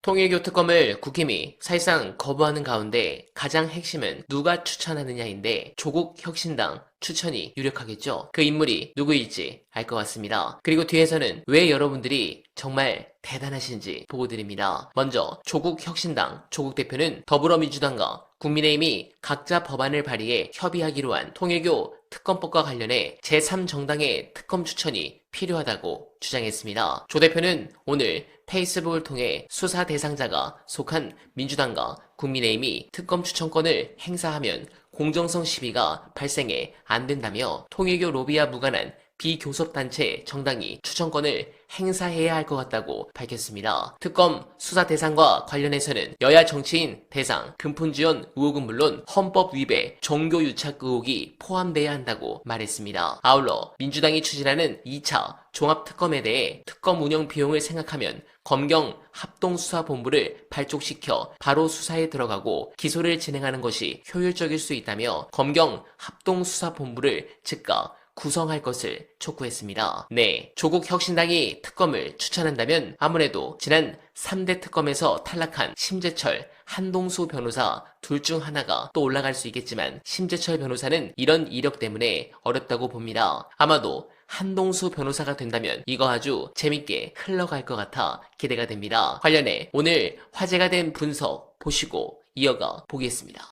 통일교 특검을 국힘이 사실상 거부하는 가운데 가장 핵심은 누가 추천하느냐인데 조국 혁신당 추천이 유력하겠죠. 그 인물이 누구일지 알 것 같습니다. 그리고 뒤에서는 왜 여러분들이 정말 대단하신지 보고 드립니다. 먼저 조국 혁신당 조국 대표는 더불어민주당과 국민의힘이 각자 법안을 발의해 협의하기로 한 통일교 특검법과 관련해 제3정당의 특검 추천이 필요하다고 주장했습니다. 조 대표는 오늘 페이스북을 통해 수사 대상자가 속한 민주당과 국민의힘이 특검 추천권을 행사하면 공정성 시비가 발생해 안 된다며 통일교 로비와 무관한 비교섭단체 정당이 추천권을 행사해야 할 것 같다고 밝혔습니다. 특검 수사 대상과 관련해서는 여야 정치인 대상, 금품 지원 의혹은 물론 헌법 위배, 종교 유착 의혹이 포함돼야 한다고 말했습니다. 아울러 민주당이 추진하는 2차 종합특검에 대해 특검 운영 비용을 생각하면 검경 합동수사본부를 발족시켜 바로 수사에 들어가고 기소를 진행하는 것이 효율적일 수 있다며 검경 합동수사본부를 즉각 구성할 것을 촉구했습니다. 네, 조국 혁신당이 특검을 추천한다면 아무래도 지난 3대 특검에서 탈락한 심재철, 한동수 변호사 둘 중 하나가 또 올라갈 수 있겠지만 심재철 변호사는 이런 이력 때문에 어렵다고 봅니다. 아마도 한동수 변호사가 된다면 이거 아주 재밌게 흘러갈 것 같아 기대가 됩니다. 관련해 오늘 화제가 된 분석 보시고 이어가 보겠습니다.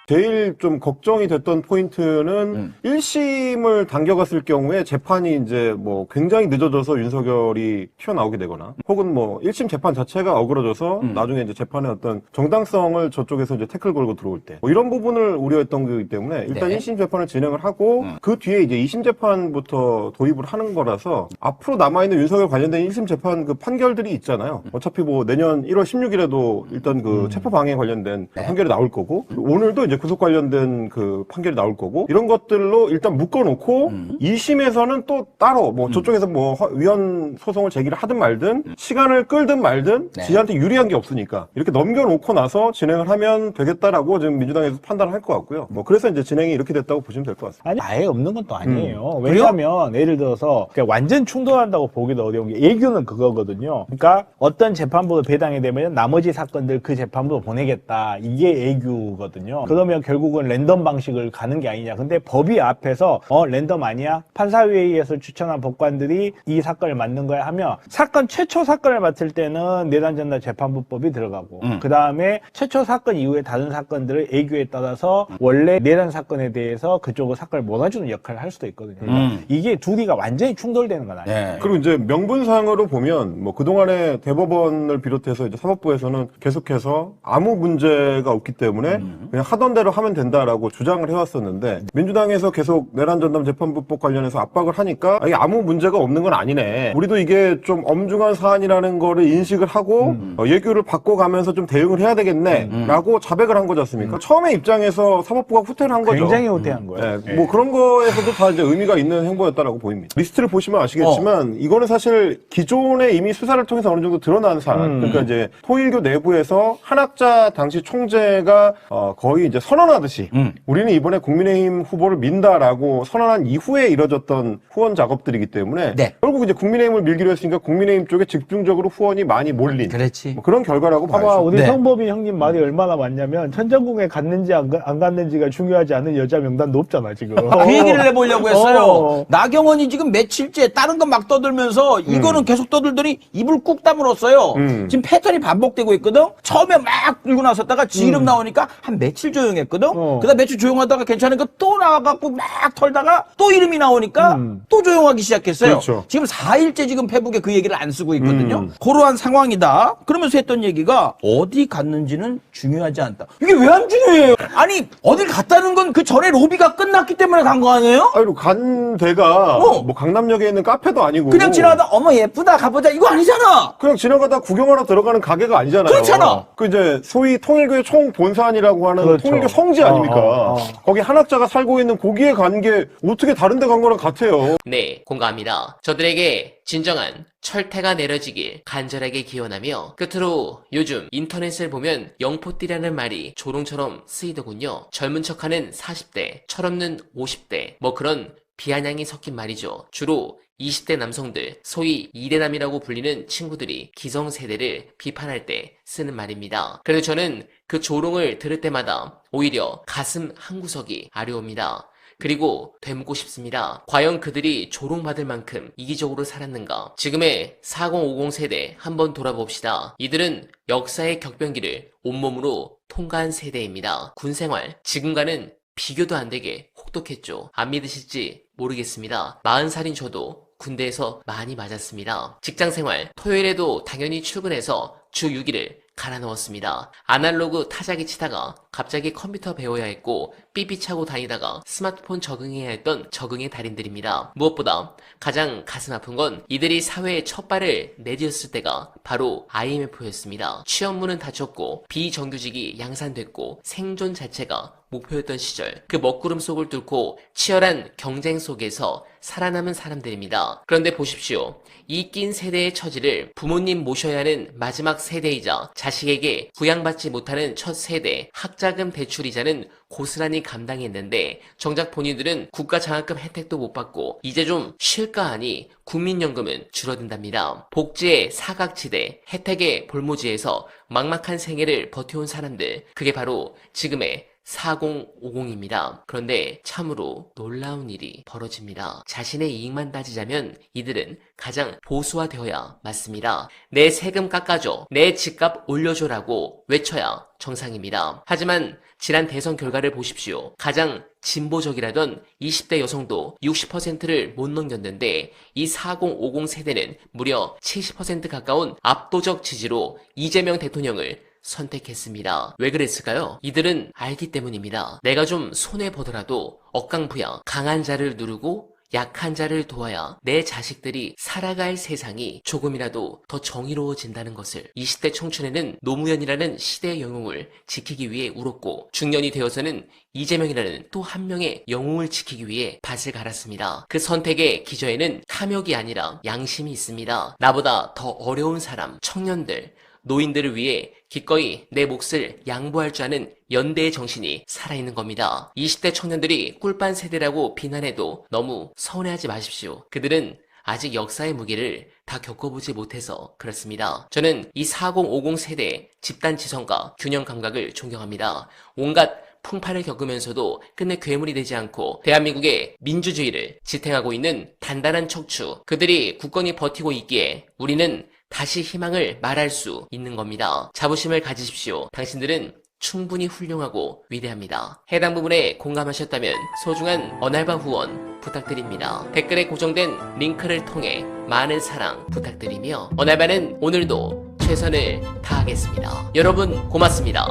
제일 좀 걱정이 됐던 포인트는 1심을 당겨갔을 경우에 재판이 이제 뭐 굉장히 늦어져서 윤석열이 튀어나오게 되거나 혹은 뭐 1심 재판 자체가 어그러져서 나중에 이제 재판의 어떤 정당성을 저쪽에서 이제 태클 걸고 들어올 때 뭐 이런 부분을 우려했던 거기 때문에 일단 네. 1심 재판을 진행을 하고 그 뒤에 이제 2심 재판부터 도입을 하는 거라서 앞으로 남아있는 윤석열 관련된 1심 재판 그 판결들이 있잖아요. 어차피 뭐 내년 1월 16일에도 일단 그 체포방해 관련된 판결이 나올 거고 오늘도 이제 구속 관련된 그 판결이 나올 거고 이런 것들로 일단 묶어놓고 2심에서는 또 따로 뭐 저쪽에서 뭐 위헌 소송을 제기를 하든 말든 시간을 끌든 말든 네. 지한테 유리한 게 없으니까 이렇게 넘겨놓고 나서 진행을 하면 되겠다라고 지금 민주당에서 판단을 할 것 같고요. 뭐 그래서 이제 진행이 이렇게 됐다고 보시면 될 것 같습니다. 아니, 아예 없는 건 또 아니에요. 왜냐하면 예를 들어서 그냥 완전 충돌한다고 보기도 어려운 게 애교는 그거거든요. 그러니까 어떤 재판부로 배당이 되면 나머지 사건들 그 재판부로 보내겠다. 이게 애교거든요. 그러면 결국은 랜덤 방식을 가는 게 아니냐. 근데 법이 앞에서 랜덤 아니야? 판사회의에서 추천한 법관들이 이 사건을 맡는 거야 하면 사건 최초 사건을 맡을 때는 내란전담 재판부법이 들어가고 그 다음에 최초 사건 이후에 다른 사건들을 애교에 따라서 원래 내란 사건에 대해서 그쪽으로 사건을 몰아주는 역할을 할 수도 있거든요. 그러니까 이게 둘이가 완전히 충돌되는 건 아니에요. 네. 그리고 이제 명분상으로 보면 뭐 그동안에 대법원을 비롯해서 이제 사법부에서는 계속해서 아무 문제가 없기 때문에 그냥 하던 대로 하면 된다라고 주장을 해왔었는데 민주당에서 계속 내란전담 재판부법 관련해서 압박을 하니까 이게 아무 문제가 없는 건 아니네. 우리도 이게 좀 엄중한 사안이라는 거를 인식을 하고 예규를 바꿔가면서 좀 대응을 해야 되겠네라고 자백을 한 거지 않습니까? 처음에 입장에서 사법부가 후퇴를 한 거죠. 굉장히 후퇴한 거예요. 네, 뭐 그런 거에서도 다 이제 의미가 있는 행보였다라고 보입니다. 리스트를 보시면 아시겠지만 이거는 사실 기존에 이미 수사를 통해서 어느 정도 드러난 사안. 그러니까 이제 통일교 내부에서 한학자 당시 총재가 거의 이제 선언하듯이 우리는 이번에 국민의힘 후보를 민다라고 선언한 이후에 이뤄졌던 후원 작업들이기 때문에 네. 결국 이제 국민의힘을 밀기로 했으니까 국민의힘 쪽에 집중적으로 후원이 많이 몰린 그렇지. 뭐 그런 결과라고 봐봐, 봐야죠. 우리 네. 성범이 형님 말이 얼마나 맞냐면 천정궁에 갔는지 안 갔는지가 중요하지 않은 여자 명단도 없잖아 지금. 그 얘기를 해보려고 했어요. 어. 나경원이 지금 며칠째 다른 건 막 떠들면서 이거는 계속 떠들더니 입을 꾹 다물었어요. 지금 패턴이 반복되고 있거든. 처음에 막 들고 나섰다가 지 이름 나오니까 한 며칠 조용했거든. 그다음 며칠 조용하다가 괜찮으니까 또 나와갖고 막 털다가 또 이름이 나오니까 또 조용하기 시작했어요. 그렇죠. 지금 4일째 지금 페북에 그 얘기를 안 쓰고 있거든요. 그러한 상황이다. 그러면서 했던 얘기가 어디 갔는지는 중요하지 않다. 이게 왜 안 중요해요? 아니 어딜 갔다는 건 그 전에 로비가 끝났기 때문에 간 거 아니에요? 아니, 간 데가 뭐 강남역에 있는 카페도 아니고 그냥 지나가다 어머 예쁘다 가보자 이거 아니잖아. 그냥 지나가다 구경하러 들어가는 가게가 아니잖아요. 그렇잖아. 그 이제 소위 통일교의 총본산이라고 하는 그렇죠. 통일교 성지 아닙니까? 거기 한학자가 살고 있는 거기에 간 게 어떻게 다른 데 간 거랑 같아요. 네, 공감합니다. 저들에게 진정한 철퇴가 내려지길 간절하게 기원하며 끝으로 요즘 인터넷을 보면 영포띠라는 말이 조롱처럼 쓰이더군요. 젊은 척하는 40대, 철없는 50대, 뭐 그런 비아냥이 섞인 말이죠. 주로 20대 남성들, 소위 2대남이라고 불리는 친구들이 기성세대를 비판할 때 쓰는 말입니다. 그래도 저는 그 조롱을 들을 때마다 오히려 가슴 한구석이 아려옵니다. 그리고 되묻고 싶습니다. 과연 그들이 조롱받을 만큼 이기적으로 살았는가? 지금의 4050 세대 한번 돌아봅시다. 이들은 역사의 격변기를 온몸으로 통과한 세대입니다. 군생활, 지금과는 비교도 안 되게 혹독했죠. 안 믿으실지 모르겠습니다. 40살인 저도 군대에서 많이 맞았습니다. 직장생활, 토요일에도 당연히 출근해서 주 6일을 갈아 넣었습니다. 아날로그 타자기 치다가 갑자기 컴퓨터 배워야 했고 삐삐 차고 다니다가 스마트폰 적응해야 했던 적응의 달인들입니다. 무엇보다 가장 가슴 아픈 건 이들이 사회에 첫 발을 내디뎠을 때가 바로 IMF였습니다. 취업문은 닫혔고 비정규직이 양산됐고 생존 자체가 목표였던 시절, 그 먹구름 속을 뚫고 치열한 경쟁 속에서 살아남은 사람들입니다. 그런데 보십시오. 이 낀 세대의 처지를 부모님 모셔야 하는 마지막 세대이자 자식에게 부양받지 못하는 첫 세대, 학자금 대출이자는 고스란히 감당했는데 정작 본인들은 국가장학금 혜택도 못 받고 이제 좀 쉴까 하니 국민연금은 줄어든답니다. 복지의 사각지대, 혜택의 볼모지에서 막막한 생애를 버텨온 사람들, 그게 바로 지금의 4050입니다. 그런데 참으로 놀라운 일이 벌어집니다. 자신의 이익만 따지자면 이들은 가장 보수화되어야 맞습니다. 내 세금 깎아줘, 내 집값 올려줘라고 외쳐야 정상입니다. 하지만 지난 대선 결과를 보십시오. 가장 진보적이라던 20대 여성도 60%를 못 넘겼는데 이 4050 세대는 무려 70% 가까운 압도적 지지로 이재명 대통령을 선택했습니다. 왜 그랬을까요? 이들은 알기 때문입니다. 내가 좀 손해보더라도 억강부양, 강한 자를 누르고 약한 자를 도와야 내 자식들이 살아갈 세상이 조금이라도 더 정의로워진다는 것을. 20대 청춘에는 노무현이라는 시대의 영웅을 지키기 위해 울었고 중년이 되어서는 이재명이라는 또 한 명의 영웅을 지키기 위해 밭을 갈았습니다. 그 선택의 기저에는 탐욕이 아니라 양심이 있습니다. 나보다 더 어려운 사람, 청년들, 노인들을 위해 기꺼이 내 몫을 양보할 줄 아는 연대의 정신이 살아있는 겁니다. 20대 청년들이 꿀빤 세대라고 비난해도 너무 서운해하지 마십시오. 그들은 아직 역사의 무게를 다 겪어보지 못해서 그렇습니다. 저는 이 4050 세대의 집단 지성과 균형 감각을 존경합니다. 온갖 풍파를 겪으면서도 끝내 괴물이 되지 않고 대한민국의 민주주의를 지탱하고 있는 단단한 척추, 그들이 굳건히 버티고 있기에 우리는 다시 희망을 말할 수 있는 겁니다. 자부심을 가지십시오. 당신들은 충분히 훌륭하고 위대합니다. 해당 부분에 공감하셨다면 소중한 언알바 후원 부탁드립니다. 댓글에 고정된 링크를 통해 많은 사랑 부탁드리며 언알바는 오늘도 최선을 다하겠습니다. 여러분 고맙습니다.